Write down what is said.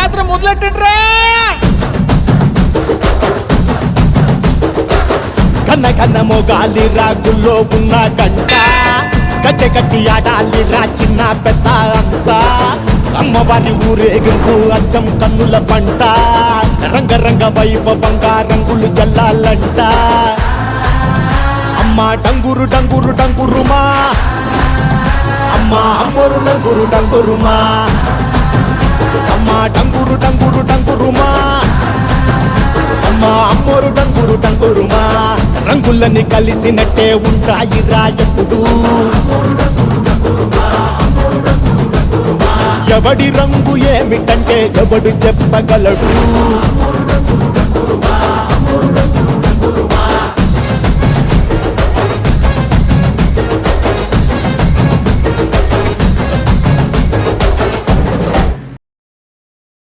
జాతర మొదలెట్టండ్రా. కన్న కన్న మొగాలి రాగుల్లో ఉన్న గంట గచ్చగట్టి ఆడాలిరా చిన్న పెద్ద అంతా అమ్మవారి ఊరేగింపు అచ్చం కన్నుల పంట రంగరంగ వైభవంగా రంగులు జల్లాలంట అమ్మ డంగురు డంగురు డంగురుమా అమ్మ అమ్మోరు డంగురు డంగురుమా అమ్మ డంగురు డంగురు డంగురుమా అమ్మ అమ్మోరు డంగురు డంగురుమా రంగులని కలిసినట్టే ఉంటాయి రాయప్పుడు ఎవడి రంగు ఏమిటంటే ఎవడు చెప్పగలడు.